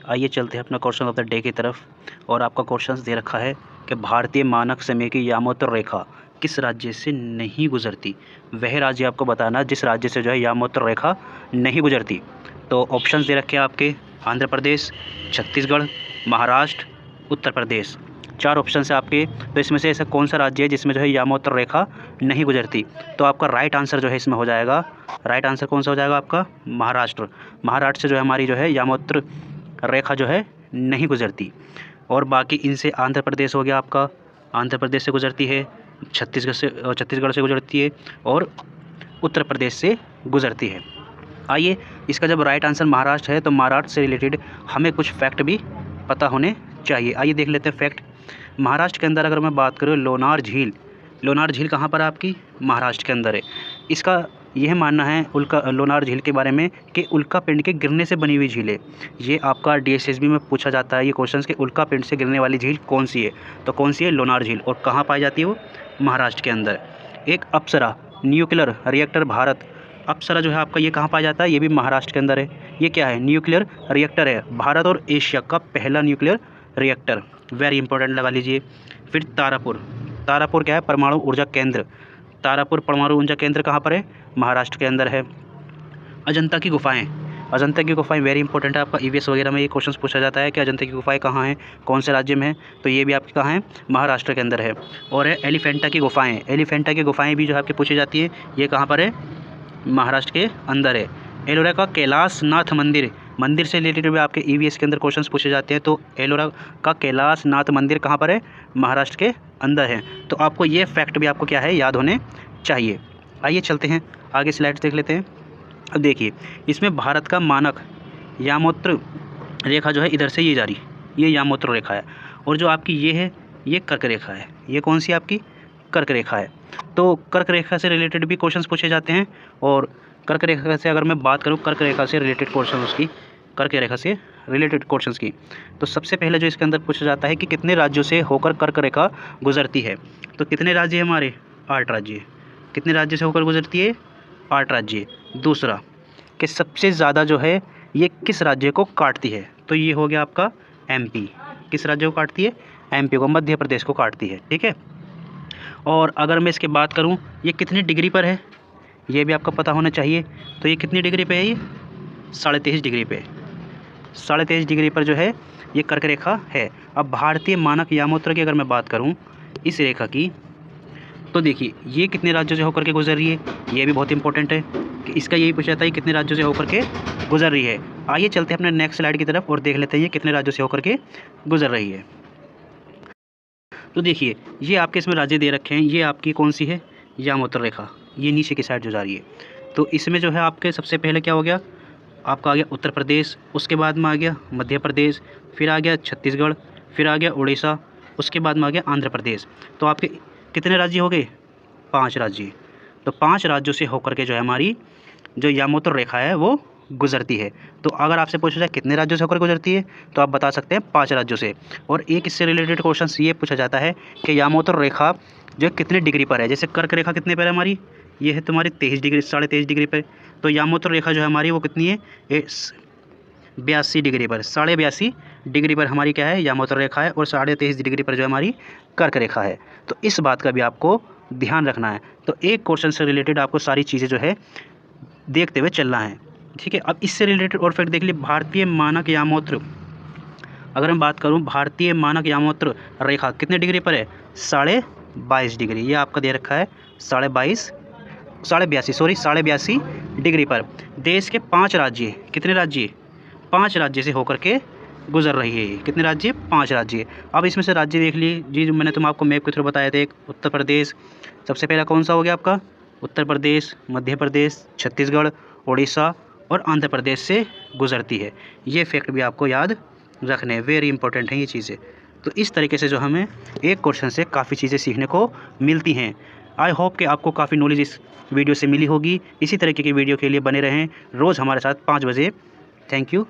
आइए चलते हैं अपना क्वेश्चन ऑफ द डे की तरफ। और आपका क्वेश्चन दे रखा है कि भारतीय मानक समय की यामोत्तर रेखा किस राज्य से नहीं गुजरती। वह राज्य आपको बताना जिस राज्य से जो है यामोत्तर रेखा नहीं गुजरती। तो ऑप्शंस दे रखे हैं आपके, आंध्र प्रदेश, छत्तीसगढ़, महाराष्ट्र, उत्तर प्रदेश। 4 ऑप्शन है आपके। तो इसमें से ऐसा कौन सा राज्य है जिसमें जो है यामोत्तर रेखा नहीं गुजरती। तो आपका राइट आंसर जो है इसमें हो जाएगा, राइट आंसर कौन सा हो जाएगा आपका, महाराष्ट्र। महाराष्ट्र से जो है हमारी जो है यामोत्तर रेखा जो है नहीं गुजरती। और बाकी इनसे आंध्र प्रदेश हो गया आपका, आंध्र प्रदेश से गुजरती है, छत्तीसगढ़ से गुजरती है और उत्तर प्रदेश से गुजरती है। आइए, इसका जब राइट आंसर महाराष्ट्र है तो महाराष्ट्र से रिलेटेड हमें कुछ फैक्ट भी पता होने चाहिए। आइए देख लेते हैं फैक्ट। महाराष्ट्र के अंदर अगर मैं बात करूँ, लोनार झील, लोनार झील कहाँ पर आपकी, महाराष्ट्र के अंदर है। इसका यह मानना है लोनार झील के बारे में कि उल्का पिंड के गिरने से बनी हुई झील है। ये आपका DSSB में पूछा जाता है ये क्वेश्चन कि उल्का पिंड से गिरने वाली झील कौन सी है। तो कौन सी है, लोनार झील। और कहाँ पाई जाती है वो, महाराष्ट्र के अंदर। एक अप्सरा न्यूक्लियर रिएक्टर भारत, अप्सरा जो है आपका ये कहाँ पाया जाता है, ये भी महाराष्ट्र के अंदर है। ये क्या है, न्यूक्लियर रिएक्टर है, भारत और एशिया का पहला न्यूक्लियर रिएक्टर, वेरी इंपॉर्टेंट लगा लीजिए। फिर तारापुर, तारापुर क्या है, परमाणु ऊर्जा केंद्र। तारापुर परमाणु ऊर्जा केंद्र कहाँ पर है, महाराष्ट्र के अंदर है। अजंता की गुफाएं, अजंता की गुफाएं वेरी इंपॉर्टेंट है आपका, EVS वगैरह में ये क्वेश्चन पूछा जाता है कि अजंता की गुफाएं कहाँ हैं, कौन से राज्य में है। तो ये भी आपके कहाँ है, महाराष्ट्र के अंदर है। और है एलिफेंटा की गुफाएं, एलिफेंटा की गुफाएं भी जो आपकी पूछी जाती है, ये कहाँ पर है, महाराष्ट्र के अंदर है। एलोरा का कैलाश नाथ मंदिर, मंदिर से रिलेटेड भी आपके EVS के अंदर क्वेश्चंस पूछे जाते हैं। तो एलोरा का कैलाश नाथ मंदिर कहाँ पर है, महाराष्ट्र के अंदर है। तो आपको ये फैक्ट भी आपको क्या है, याद होने चाहिए। आइए चलते हैं आगे, स्लाइड्स देख लेते हैं। अब देखिए, इसमें भारत का मानक यामोत्तर रेखा जो है इधर से ये जा रही, ये यामोत्तर रेखा है। और जो आपकी ये है, ये कर्क रेखा है। ये कौन सी आपकी, कर्क रेखा है। तो कर्क रेखा से रिलेटेड भी क्वेश्चंस पूछे जाते हैं। और कर्क रेखा से अगर मैं बात करूं, कर्क रेखा से रिलेटेड क्वेश्चंस की, कर्क रेखा से रिलेटेड क्वेश्चंस की, तो सबसे पहले जो इसके अंदर पूछा जाता है कि कितने राज्यों से होकर कर्क रेखा गुजरती है। तो कितने राज्य हैं हमारे, 8 राज्य। कितने राज्य से होकर गुजरती है, 8 राज्य। दूसरा कि सबसे ज़्यादा जो है ये किस राज्य को काटती है। तो ये हो गया आपका MP। किस राज्य को काटती है, MP को, मध्य प्रदेश को काटती है, ठीक है। और अगर मैं इसके बात करूं, ये कितनी डिग्री पर है, ये भी आपको पता होना चाहिए। तो ये कितनी डिग्री पे है, ये 23.5 डिग्री पे, 23.5 डिग्री पर जो है ये कर्क रेखा है। अब भारतीय मानक यामोत्तर की अगर मैं बात करूं इस रेखा की, तो देखिए ये कितने राज्यों से होकर के गुजर रही है, ये भी बहुत इंपॉर्टेंट है कि इसका यही पूछा जाता है कितने राज्यों से होकर के गुजर रही है। आइए चलते हैं अपने नेक्स्ट स्लाइड की तरफ और देख लेते हैं ये कितने राज्यों से होकर के गुजर रही है। तो देखिए ये आपके इसमें राज्य दे रखे हैं, ये आपकी कौन सी है, यामोत्तर रेखा, ये नीचे की साइड जो जा रही है। तो इसमें जो है आपके सबसे पहले क्या हो गया, आपका आ गया उत्तर प्रदेश, उसके बाद में आ गया मध्य प्रदेश, फिर आ गया छत्तीसगढ़, फिर आ गया उड़ीसा, उसके बाद में आ गया आंध्र प्रदेश। तो आपके कितने राज्य हो गए, 5 राज्य। तो 5 राज्यों से होकर के जो है हमारी जो यामोत्तर रेखा है वो गुजरती है। तो अगर आपसे पूछा जाए कितने राज्यों से होकर गुजरती है, तो आप बता सकते हैं 5 राज्यों से। और एक इससे रिलेटेड क्वेश्चन ये पूछा जाता है कि यामोत्तर रेखा जो कितने डिग्री पर है। जैसे कर्क रेखा कितने पर है हमारी, ये है तुम्हारी 23 डिग्री, 23.5 डिग्री पर। तो यामोत्तर रेखा जो है हमारी वो कितनी है, 82 डिग्री पर, 82.5 डिग्री पर हमारी क्या है, यामोत्तर रेखा है। और 23.5 डिग्री पर जो हमारी कर्क रेखा है। तो इस बात का भी आपको ध्यान रखना है। तो एक क्वेश्चन से रिलेटेड आपको सारी चीज़ें जो है देखते हुए चलना है, ठीक है। अब इससे रिलेटेड और फैक्ट देख लिए, भारतीय मानक यामोत्तर, अगर मैं बात करूं भारतीय मानक यामोत्तर रेखा कितने डिग्री पर है, 22.5 डिग्री। ये आपका दे रखा है 82 डिग्री पर। देश के 5 राज्य, कितने राज्य, 5 राज्य से होकर के गुजर रही है। कितने राज्य, 5 राज्य। अब इसमें से राज्य देख लीजिए जी, जो मैंने तुम आपको मैप के थ्रू बताए थे। एक उत्तर प्रदेश, सबसे पहला कौन सा हो गया आपका, उत्तर प्रदेश, मध्य प्रदेश, छत्तीसगढ़, उड़ीसा और आंध्र प्रदेश से गुजरती है। ये फैक्ट भी आपको याद रखने हैं, वेरी इंपॉर्टेंट हैं ये चीज़ें। तो इस तरीके से जो हमें एक क्वेश्चन से काफ़ी चीज़ें सीखने को मिलती हैं। आई होप कि आपको काफ़ी नॉलेज इस वीडियो से मिली होगी। इसी तरीके की वीडियो के लिए बने रहें रोज़ हमारे साथ 5 बजे। Thank you.